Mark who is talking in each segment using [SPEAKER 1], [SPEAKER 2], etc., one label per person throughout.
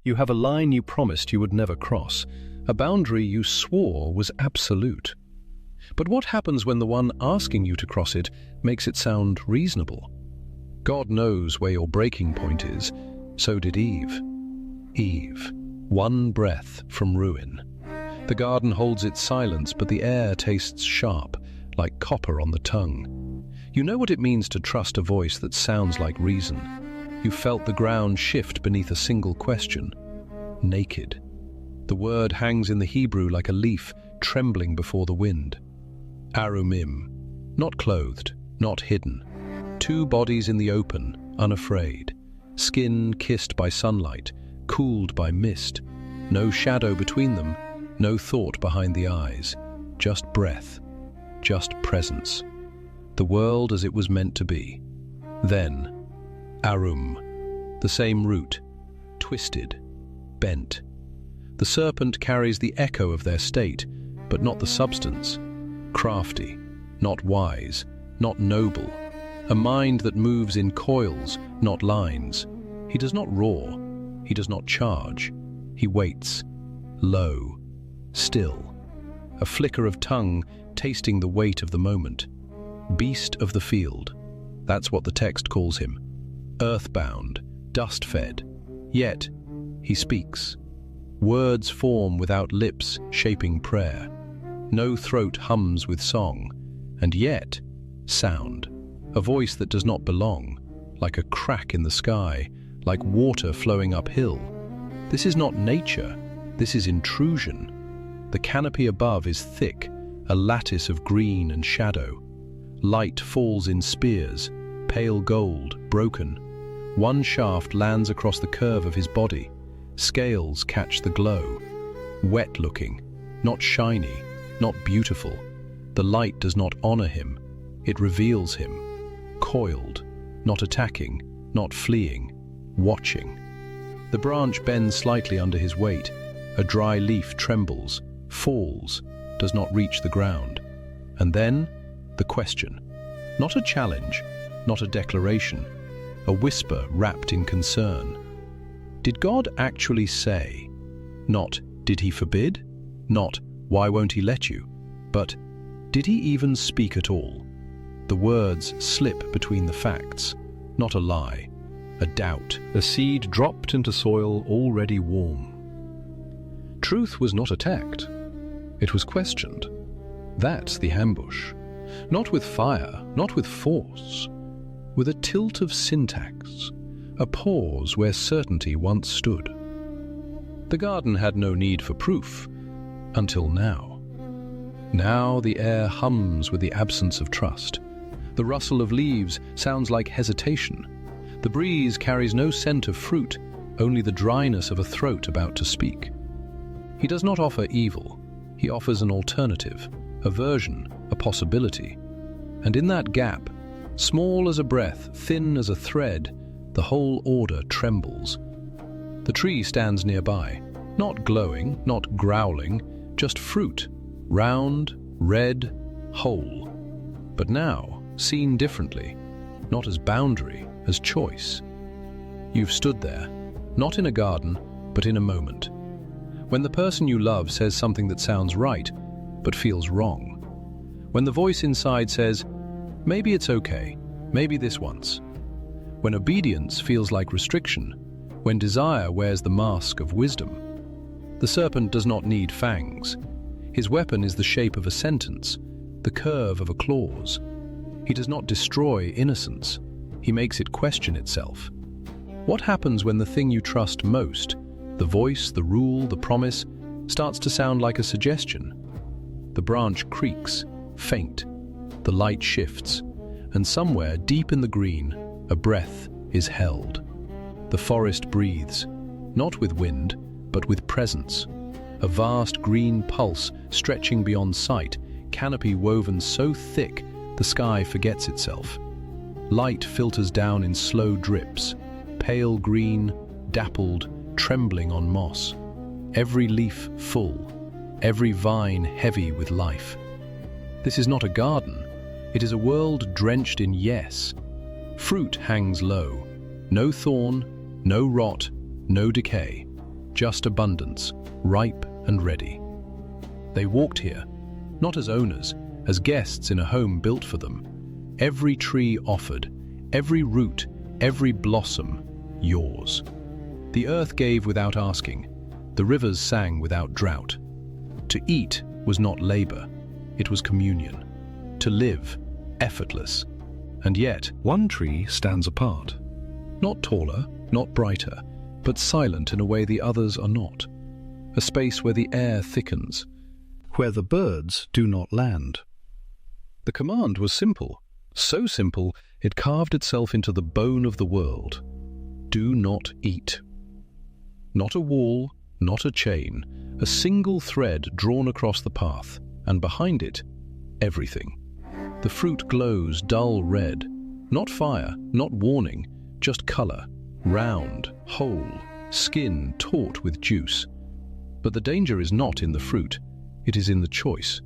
[SPEAKER 1] You have a line you promised you would never cross, a boundary you swore was absolute. But what happens when the one asking you to cross it makes it sound reasonable? God knows where your breaking point is. So did Eve. Eve, one breath from ruin. The garden holds its silence, but the air tastes sharp, like copper on the tongue. You know what it means to trust a voice that sounds like reason. You felt the ground shift beneath a single question. Naked. The word hangs in the Hebrew like a leaf trembling before the wind. Arumim, not clothed, not hidden. Two bodies in the open, unafraid. Skin kissed by sunlight, cooled by mist. No shadow between them, no thought behind the eyes. Just breath, just presence. The world as it was meant to be. Then, Arum, the same root, twisted, bent. The serpent carries the echo of their state, but not the substance. Crafty, not wise, not noble. A mind that moves in coils, not lines. He does not roar, he does not charge. He waits, low, still. A flicker of tongue tasting the weight of the moment. Beast of the field, that's what the text calls him. Earthbound, dust-fed, yet he speaks. Words form without lips shaping prayer. No throat hums with song, and yet sound. A voice that does not belong, like a crack in the sky, like water flowing uphill. This is not nature, this is intrusion. The canopy above is thick, a lattice of green and shadow. Light falls in spears, pale gold, broken. One shaft lands across the curve of his body. Scales catch the glow. Wet-looking, not shiny, not beautiful. The light does not honor him. It reveals him. Coiled, not attacking, not fleeing, watching. The branch bends slightly under his weight. A dry leaf trembles, falls, does not reach the ground. And then, the question. Not a challenge, not a declaration. A whisper wrapped in concern. Did God actually say? Not, did he forbid? Not, why won't he let you? But, did he even speak at all? The words slip between the facts. Not a lie, a doubt. A seed dropped into soil already warm. Truth was not attacked. It was questioned. That's the ambush. Not with fire, not with force. With a tilt of syntax. A pause where certainty once stood. The garden had no need for proof, until now. Now the air hums with the absence of trust. The rustle of leaves sounds like hesitation. The breeze carries no scent of fruit, only the dryness of a throat about to speak. He does not offer evil. He offers an alternative, a version, a possibility. And in that gap, small as a breath, thin as a thread, the whole order trembles. The tree stands nearby, not glowing, not growling, just fruit, round, red, whole. But now, seen differently, not as boundary, as choice. You've stood there, not in a garden, but in a moment. When the person you love says something that sounds right, but feels wrong. When the voice inside says, maybe it's okay, maybe this once. When obedience feels like restriction, when desire wears the mask of wisdom. The serpent does not need fangs. His weapon is the shape of a sentence, the curve of a clause. He does not destroy innocence. He makes it question itself. What happens when the thing you trust most, the voice, the rule, the promise, starts to sound like a suggestion? The branch creaks, faint. The light shifts, and somewhere deep in the green, a breath is held. The forest breathes, not with wind, but with presence. A vast green pulse stretching beyond sight, canopy woven so thick the sky forgets itself. Light filters down in slow drips, pale green, dappled, trembling on moss. Every leaf full, every vine heavy with life. This is not a garden, it is a world drenched in yes. Fruit hangs low, no thorn, no rot, no decay. just abundance, ripe and ready. They walked here, not as owners, as guests in a home built for them. Every tree offered, every root, every blossom, yours. The earth gave without asking, the rivers sang without drought. To eat was not labor, it was communion. To live, effortless. And yet, one tree stands apart. Not taller, not brighter, but silent in a way the others are not. A space where the air thickens, where the birds do not land. The command was simple, so simple it carved itself into the bone of the world. Do not eat. Not a wall, not a chain, a single thread drawn across the path, and behind it, everything. The fruit glows dull red, not fire, not warning, just color, round, whole, skin taut with juice. But the danger is not in the fruit, it is in the choice.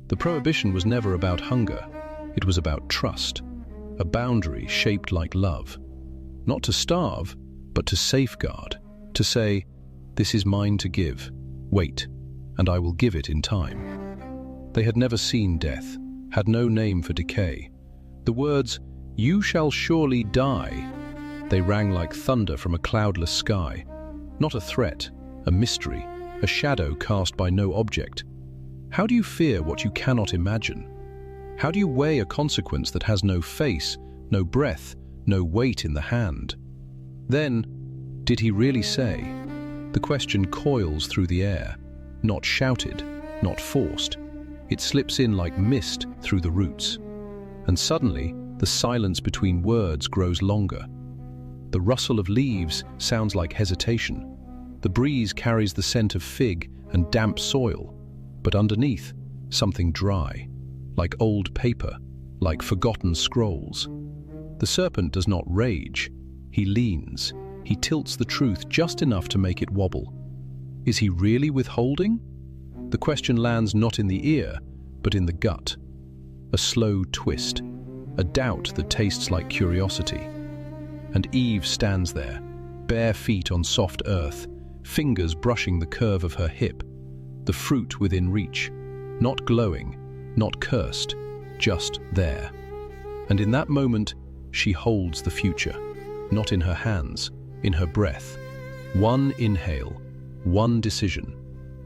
[SPEAKER 1] The prohibition was never about hunger, it was about trust, a boundary shaped like love. Not to starve, but to safeguard, to say, this is mine to give, wait, and I will give it in time. They had never seen death, had no name for decay. The words, "You shall surely die," they rang like thunder from a cloudless sky. Not a threat, a mystery, a shadow cast by no object. How do you fear what you cannot imagine? How do you weigh a consequence that has no face, no breath, no weight in the hand? Then, did he really say? The question coils through the air, not shouted, not forced. It slips in like mist through the roots. And suddenly, the silence between words grows longer. The rustle of leaves sounds like hesitation. The breeze carries the scent of fig and damp soil, but underneath, something dry, like old paper, like forgotten scrolls. The serpent does not rage. He leans. He tilts the truth just enough to make it wobble. Is he really withholding? The question lands not in the ear, but in the gut. A slow twist, a doubt that tastes like curiosity. And Eve stands there, bare feet on soft earth, fingers brushing the curve of her hip, the fruit within reach, not glowing, not cursed, just there. And in that moment, she holds the future, not in her hands, in her breath. One inhale, one decision.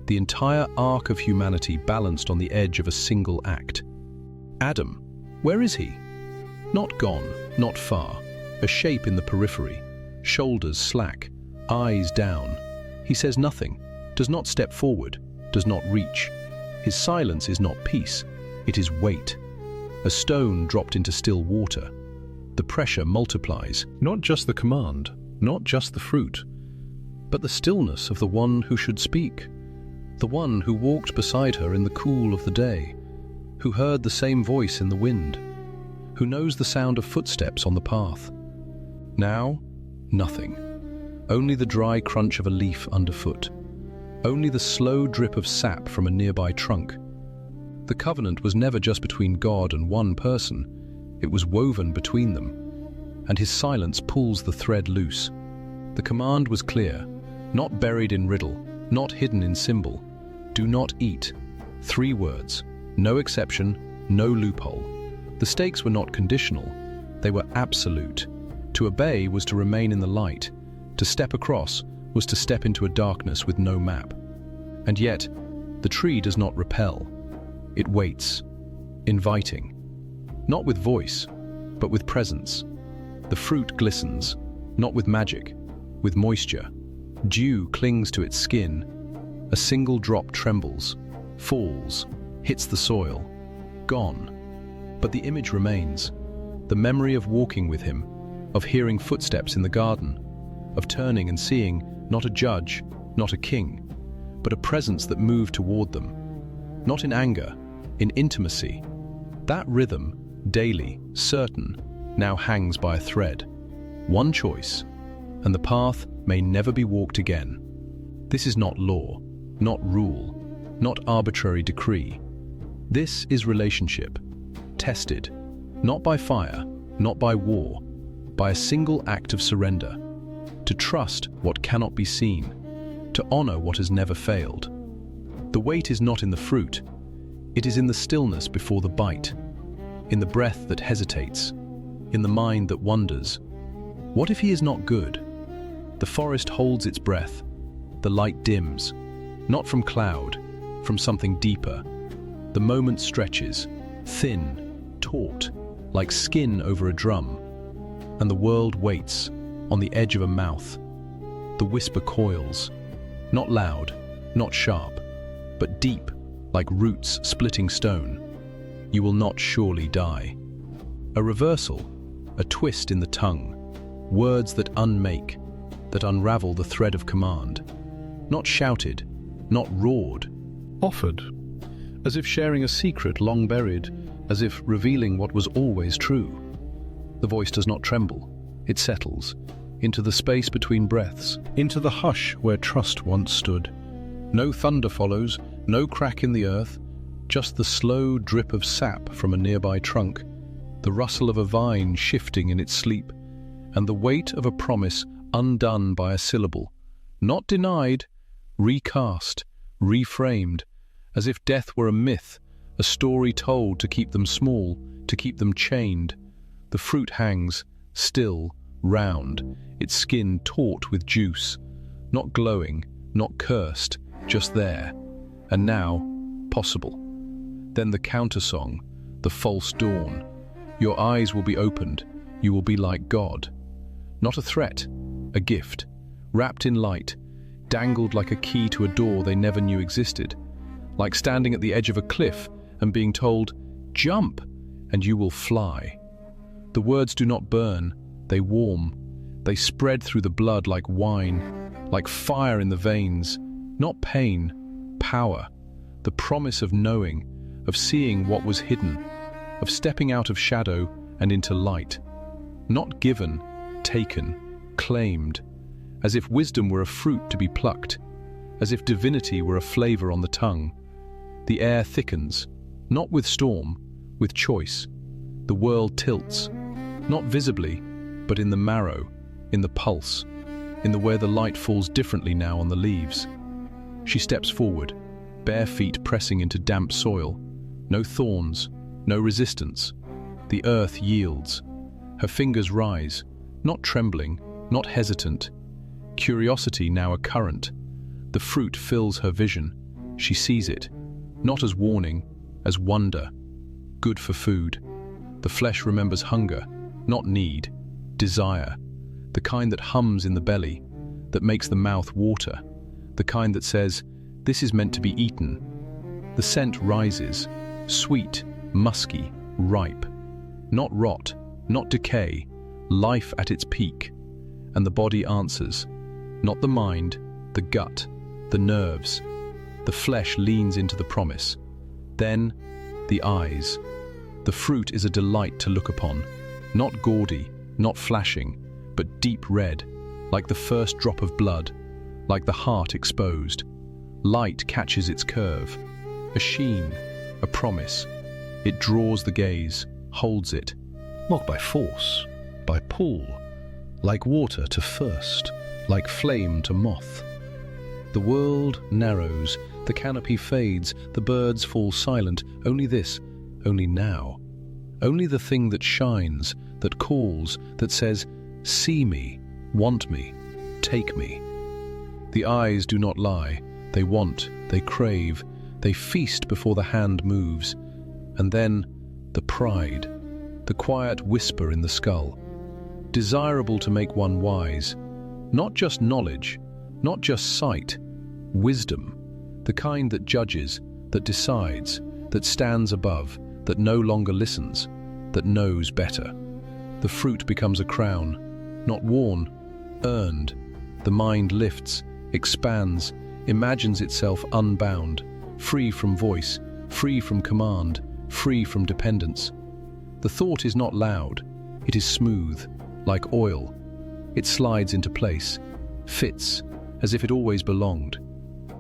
[SPEAKER 1] The entire arc of humanity balanced on the edge of a single act. Adam, where is he? Not gone, not far, a shape in the periphery, shoulders slack, eyes down. He says nothing, does not step forward, does not reach. His silence is not peace, it is weight. A stone dropped into still water. The pressure multiplies, not just the command, not just the fruit, but the stillness of the one who should speak, the one who walked beside her in the cool of the day, who heard the same voice in the wind, who knows the sound of footsteps on the path. Now, nothing. Only the dry crunch of a leaf underfoot. Only the slow drip of sap from a nearby trunk. The covenant was never just between God and one person. It was woven between them. And his silence pulls the thread loose. The command was clear, not buried in riddle, not hidden in symbol. Do not eat. 3 words. No exception, no loophole. The stakes were not conditional. They were absolute. To obey was to remain in the light. To step across was to step into a darkness with no map. And yet, the tree does not repel. It waits, inviting. Not with voice, but with presence. The fruit glistens, not with magic, with moisture. Dew clings to its skin. A single drop trembles, falls, hits the soil. Gone. But the image remains. The memory of walking with him, of hearing footsteps in the garden, of turning and seeing not a judge, not a king, but a presence that moved toward them. Not in anger, in intimacy. That rhythm, daily, certain, now hangs by a thread. One choice, and the path may never be walked again. This is not law, not rule, not arbitrary decree. This is relationship, tested, not by fire, not by war, by a single act of surrender. To trust what cannot be seen, to honor what has never failed. The weight is not in the fruit, it is in the stillness before the bite, in the breath that hesitates, in the mind that wonders. What if he is not good? The forest holds its breath, the light dims, not from cloud, from something deeper. The moment stretches, thin, taut, like skin over a drum, and the world waits, on the edge of a mouth. The whisper coils, not loud, not sharp, but deep, like roots splitting stone. You will not surely die. A reversal, a twist in the tongue, words that unmake, that unravel the thread of command. Not shouted, not roared. Offered, as if sharing a secret long buried, as if revealing what was always true. The voice does not tremble, it settles, into the space between breaths, into the hush where trust once stood. No thunder follows, no crack in the earth, just the slow drip of sap from a nearby trunk, the rustle of a vine shifting in its sleep, and the weight of a promise undone by a syllable, not denied, recast, reframed, as if death were a myth, a story told to keep them small, to keep them chained. The fruit hangs, still, round, its skin taut with juice, not glowing, not cursed, just there, and now, possible. Then the countersong, the false dawn. Your eyes will be opened, you will be like God. Not a threat, a gift, wrapped in light, dangled like a key to a door they never knew existed, like standing at the edge of a cliff and being told, "Jump, and you will fly." The words do not burn, they warm. They spread through the blood like wine, like fire in the veins. Not pain, power, the promise of knowing, of seeing what was hidden, of stepping out of shadow and into light. Not given, taken, claimed, as if wisdom were a fruit to be plucked, as if divinity were a flavor on the tongue. The air thickens, not with storm, with choice. The world tilts, not visibly, but in the marrow, in the pulse, in the where the light falls differently now on the leaves. She steps forward, bare feet pressing into damp soil. No thorns, no resistance. The earth yields. Her fingers rise, not trembling, not hesitant. Curiosity now a current. The fruit fills her vision. She sees it, not as warning, as wonder. Good for food. The flesh remembers hunger, not need, desire. The kind that hums in the belly, that makes the mouth water. The kind that says, "This is meant to be eaten." The scent rises, sweet, musky, ripe. Not rot, not decay, life at its peak. And the body answers, not the mind, the gut, the nerves. The flesh leans into the promise. Then, the eyes. The fruit is a delight to look upon, not gaudy, not flashing, but deep red, like the first drop of blood, like the heart exposed. Light catches its curve, a sheen, a promise. It draws the gaze, holds it, not by force, by pull, like water to thirst, like flame to moth. The world narrows, the canopy fades, the birds fall silent. Only this, only now. Only the thing that shines, that calls, that says, "See me, want me, take me." The eyes do not lie. They want, they crave, they feast before the hand moves. And then, the pride, the quiet whisper in the skull. Desirable to make one wise. Not just knowledge, not just sight. Wisdom, the kind that judges, that decides, that stands above, that no longer listens, that knows better. The fruit becomes a crown, not worn, earned. The mind lifts, expands, imagines itself unbound, free from voice, free from command, free from dependence. The thought is not loud, it is smooth, like oil. It slides into place, fits, as if it always belonged.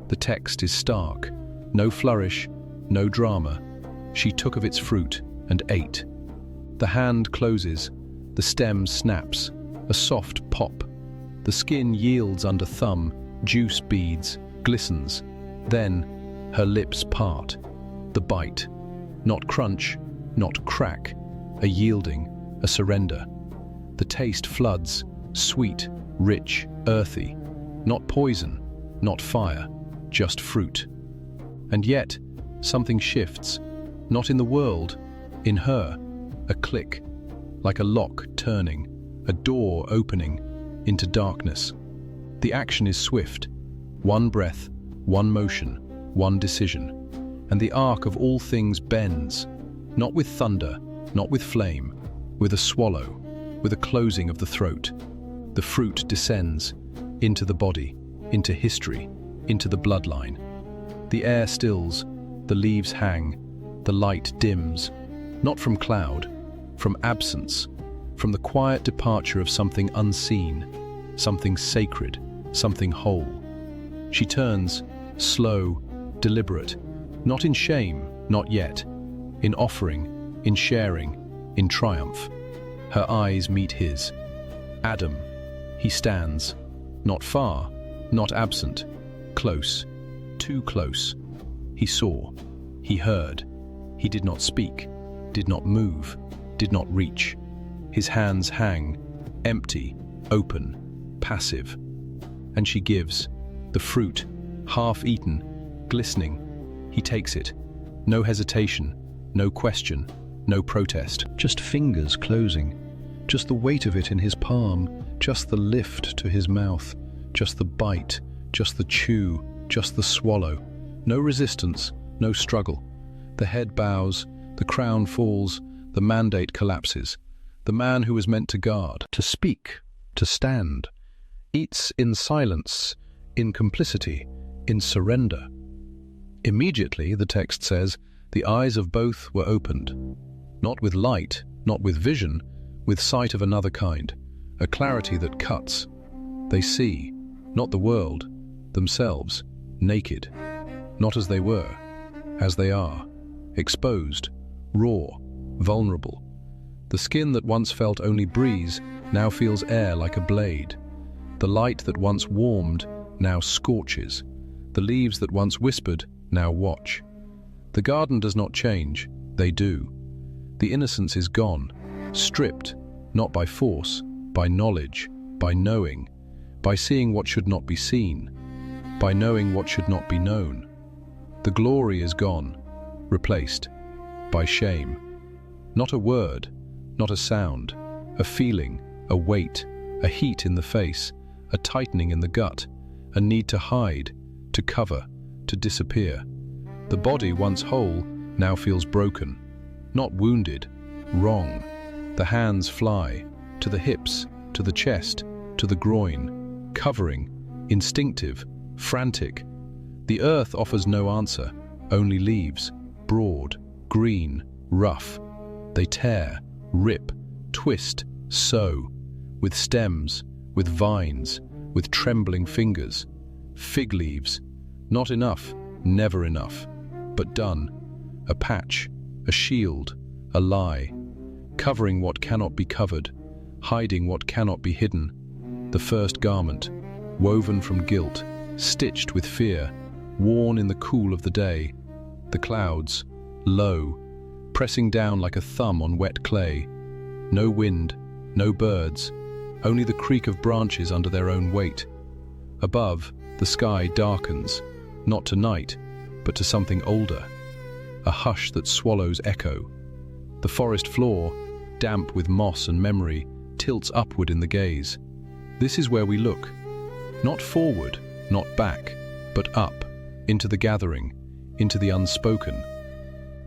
[SPEAKER 1] The text is stark, no flourish, no drama. She took of its fruit and ate. The hand closes, the stem snaps, a soft pop. The skin yields under thumb, Juice beads, glistens. Then her lips part. The bite. Not crunch, not crack. A yielding, a surrender. The taste floods, sweet, rich, earthy. Not poison, not fire, just fruit. And yet, something shifts. Not in the world, in her. A click, like a lock turning, a door opening into darkness. The action is swift. One breath, one motion, one decision. And the arc of all things bends, not with thunder, not with flame, with a swallow, with a closing of the throat. The fruit descends into the body, into history, into the bloodline. The air stills, the leaves hang, the light dims, not from cloud, from absence, from the quiet departure of something unseen, something sacred, something whole. She turns, slow, deliberate, not in shame, not yet, in offering, in sharing, in triumph. Her eyes meet his. Adam, he stands, not far, not absent, close, too close. He saw, he heard, he did not speak, did not move, did not reach. His hands hang, empty, open, passive. And she gives, the fruit, half-eaten, glistening. He takes it, no hesitation, no question, no protest. Just fingers closing, just the weight of it in his palm, just the lift to his mouth, just the bite, just the chew, just the swallow. No resistance, no struggle. The head bows, the crown falls, the mandate collapses. The man who was meant to guard, to speak, to stand, eats in silence, in complicity, in surrender. Immediately, the text says, the eyes of both were opened. Not with light, not with vision, with sight of another kind, a clarity that cuts. They see, not the world, themselves, naked, not as they were, as they are, exposed, raw, vulnerable. The skin that once felt only breeze now feels air like a blade. The light that once warmed now scorches. The leaves that once whispered now watch. The garden does not change, they do. The innocence is gone, stripped, not by force, by knowledge, by knowing, by seeing what should not be seen, by knowing what should not be known. The glory is gone, replaced by shame. Not a word, not a sound, a feeling, a weight, a heat in the face, a tightening in the gut, a need to hide, to cover, to disappear. The body, once whole, now feels broken, not wounded, wrong. The hands fly, to the hips, to the chest, to the groin, covering, instinctive, frantic. The earth offers no answer, only leaves, broad, green, rough. They tear, rip, twist, sew, with stems, with vines, with trembling fingers. Fig leaves, not enough, never enough, but done. A patch, a shield, a lie, covering what cannot be covered, hiding what cannot be hidden. The first garment, woven from guilt, stitched with fear, worn in the cool of the day. The clouds, low, pressing down like a thumb on wet clay. No wind, no birds, only the creak of branches under their own weight. Above, the sky darkens, not to night, but to something older, a hush that swallows echo. The forest floor, damp with moss and memory, tilts upward in the gaze. This is where we look, not forward, not back, but up, into the gathering, into the unspoken.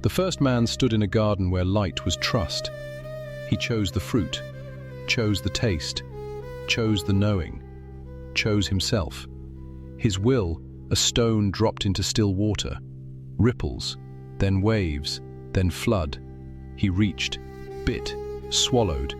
[SPEAKER 1] The first man stood in a garden where light was trust. He chose the fruit, chose the taste, chose the knowing, chose himself. His will, a stone dropped into still water, ripples, then waves, then flood. He reached, bit, swallowed,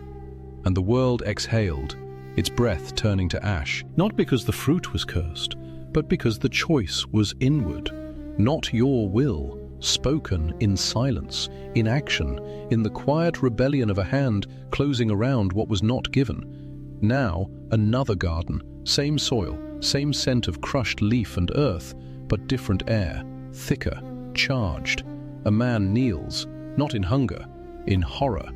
[SPEAKER 1] and the world exhaled, its breath turning to ash. Not because the fruit was cursed, but because the choice was inward. Not your will, spoken in silence, in action, in the quiet rebellion of a hand closing around what was not given. Now, another garden, same soil, Same scent of crushed leaf and earth, but different air, thicker, charged. A man kneels, not in hunger, in horror.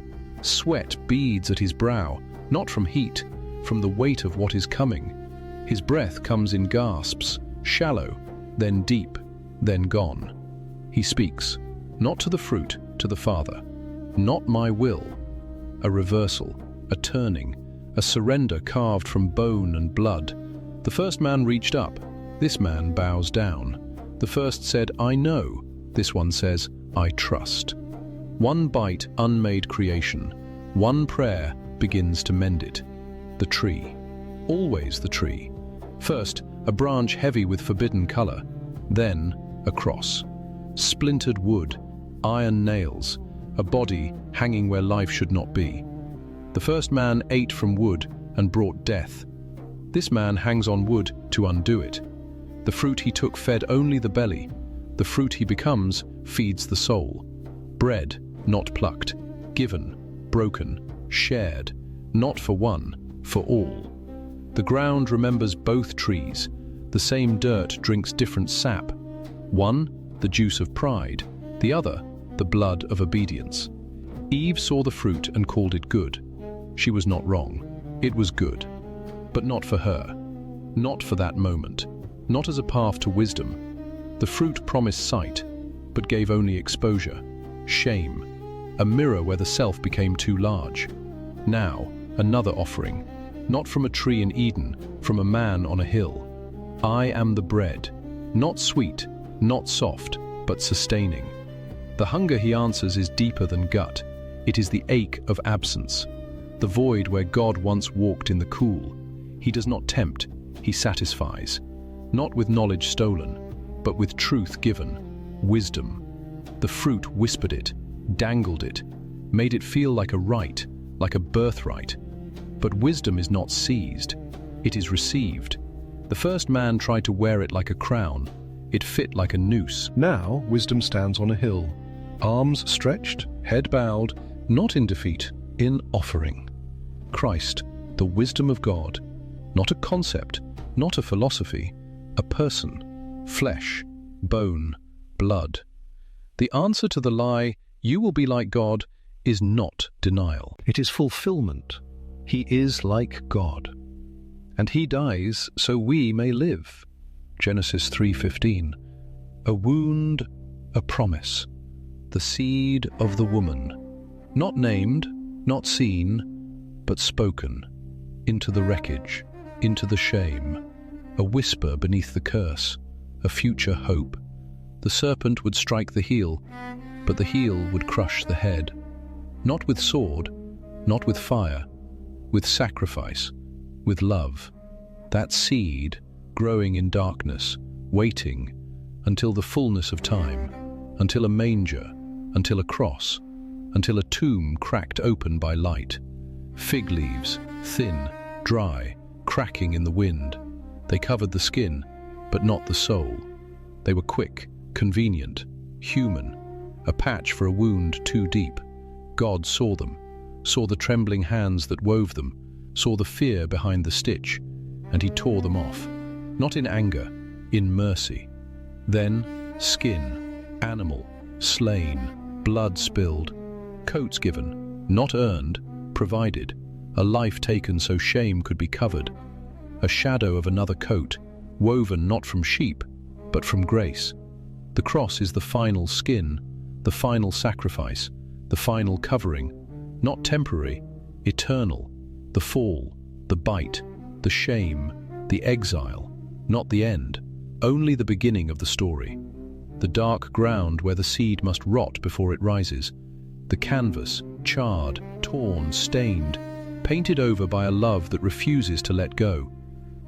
[SPEAKER 1] Sweat beads at his brow, not from heat, from the weight of what is coming. His breath comes in gasps, shallow, then deep, then gone. He speaks, not to the fruit, to the Father. Not my will. A reversal, a turning, a surrender carved from bone and blood. The first man reached up. This man bows down. The first said, I know. This one says, I trust. One bite, unmade creation. One prayer begins to mend it. The tree. Always the tree. First, a branch heavy with forbidden color. Then, a cross. Splintered wood, iron nails, a body hanging where life should not be. The first man ate from wood and brought death. This man hangs on wood to undo it. The fruit he took fed only the belly. The fruit he becomes feeds the soul. Bread, not plucked, given, broken, shared, not for one, for all. The ground remembers both trees. The same dirt drinks different sap. One, the juice of pride, the other, the blood of obedience. Eve saw the fruit and called it good. She was not wrong. It was good. But not for her. Not for that moment. Not as a path to wisdom. The fruit promised sight, but gave only exposure. Shame. A mirror where the self became too large. Now, another offering. Not from a tree in Eden, from a man on a hill. I am the bread. Not sweet, not soft, but sustaining. The hunger he answers is deeper than gut. It is the ache of absence. The void where God once walked in the cool. He does not tempt, he satisfies. Not with knowledge stolen, but with truth given. Wisdom. The fruit whispered it, dangled it, made it feel like a right, like a birthright. But wisdom is not seized, it is received. The first man tried to wear it like a crown. It fit like a noose. Now wisdom stands on a hill, arms stretched, head bowed, not in defeat, in offering. Christ, the wisdom of God, not a concept, not a philosophy, a person, flesh, bone, blood. The answer to the lie, you will be like God, is not denial. It is fulfillment. He is like God. And he dies so we may live. Genesis 3:15. A wound, a promise. The seed of the woman. Not named, not seen, but spoken. Into the wreckage, into the shame. A whisper beneath the curse. A future hope. The serpent would strike the heel, but the heel would crush the head. Not with sword, not with fire, with sacrifice, with love. That seed, growing in darkness, waiting, until the fullness of time, until a manger, until a cross, until a tomb cracked open by light. Fig leaves, thin, dry, cracking in the wind. They covered the skin, but not the soul. They were quick, convenient, human, a patch for a wound too deep. God saw them, saw the trembling hands that wove them, saw the fear behind the stitch, and he tore them off, not in anger, in mercy. Then, skin, animal, slain, blood spilled, coats given, not earned, provided, a life taken so shame could be covered, a shadow of another coat, woven not from sheep, but from grace. The cross is the final skin, the final sacrifice, the final covering, not temporary, eternal, the fall, the bite, the shame, the exile, not the end, only the beginning of the story. The dark ground where the seed must rot before it rises. The canvas, charred, torn, stained, painted over by a love that refuses to let go.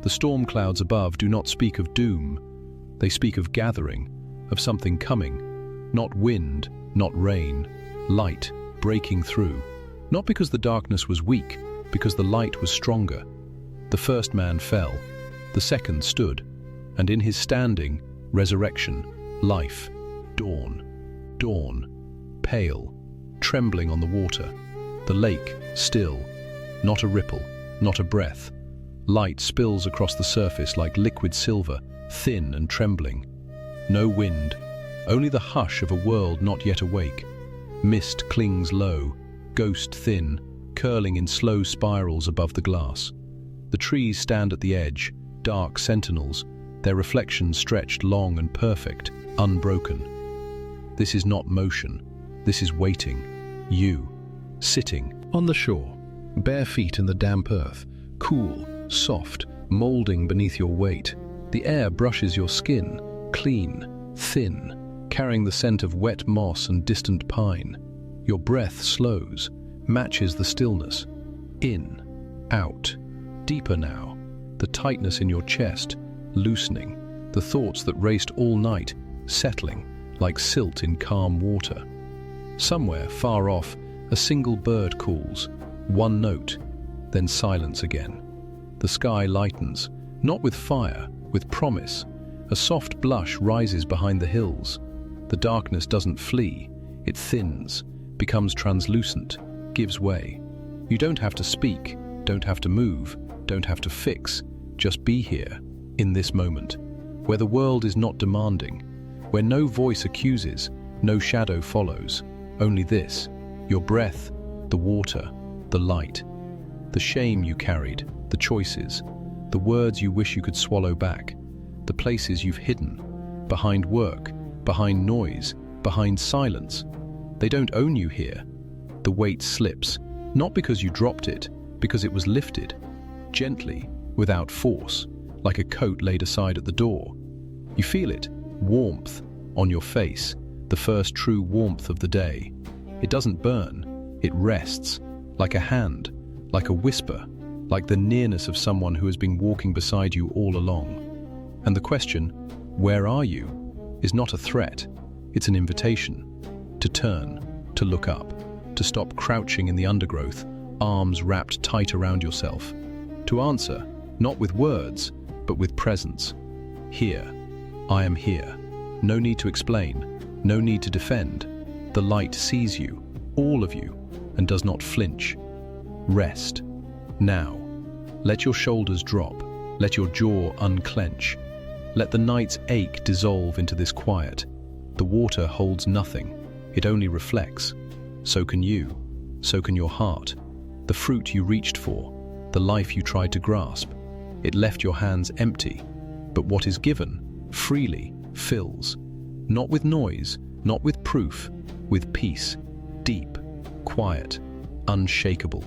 [SPEAKER 1] The storm clouds above do not speak of doom. They speak of gathering, of something coming, not wind, not rain, light breaking through. Not because the darkness was weak, because the light was stronger. The first man fell, the second stood, and in his standing, resurrection, life, dawn, pale, trembling on the water, the lake still, not a ripple, not a breath, Light spills across the surface like liquid silver, thin and trembling. No wind, only the hush of a world not yet awake. Mist clings low, ghost thin, curling in slow spirals above the glass. The trees stand at the edge, dark sentinels, their reflections stretched long and perfect, unbroken. This is not motion, this is waiting. You, sitting on the shore, bare feet in the damp earth, cool, soft, molding beneath your weight. The air brushes your skin, clean, thin, carrying the scent of wet moss and distant pine. Your breath slows, matches the stillness. In, out, deeper now, the tightness in your chest, loosening, the thoughts that raced all night, settling, like silt in calm water. Somewhere, far off, a single bird calls, one note, then silence again. The sky lightens, not with fire, with promise. A soft blush rises behind the hills. The darkness doesn't flee, it thins, becomes translucent, gives way. You don't have to speak, don't have to move, don't have to fix, just be here, in this moment, where the world is not demanding, where no voice accuses, no shadow follows, only this, your breath, the water, the light, the shame you carried, the choices, the words you wish you could swallow back, the places you've hidden, behind work, behind noise, behind silence. They don't own you here. The weight slips, not because you dropped it, because it was lifted, gently, without force, like a coat laid aside at the door. You feel it, warmth, on your face, the first true warmth of the day. It doesn't burn, it rests, like a hand, like a whisper, like the nearness of someone who has been walking beside you all along. And the question, where are you, is not a threat, it's an invitation. To turn, to look up, to stop crouching in the undergrowth, arms wrapped tight around yourself. To answer, not with words, but with presence. Here, I am here. No need to explain, no need to defend. The light sees you, all of you, and does not flinch. Rest. Now. Let your shoulders drop, let your jaw unclench. Let the night's ache dissolve into this quiet. The water holds nothing, it only reflects. So can you, so can your heart. The fruit you reached for, the life you tried to grasp. It left your hands empty, but what is given, freely, fills. Not with noise, not with proof, with peace, deep, quiet, unshakable.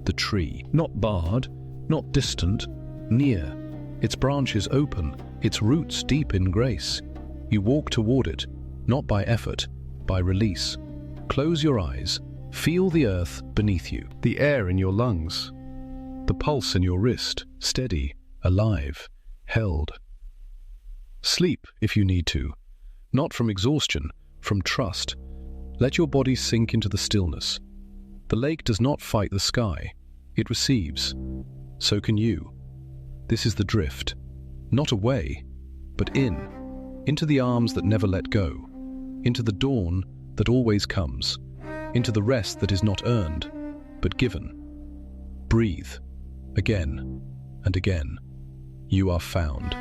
[SPEAKER 1] The tree, not barred, not distant, near. Its branches open, its roots deep in grace. You walk toward it, not by effort, by release. Close your eyes, feel the earth beneath you, the air in your lungs, the pulse in your wrist, steady, alive, held. Sleep if you need to, not from exhaustion, from trust. Let your body sink into the stillness. The lake does not fight the sky, it receives. So can you. This is the drift, not away, but into the arms that never let go, into the dawn that always comes, into the rest that is not earned, but given. Breathe, again and again. You are found.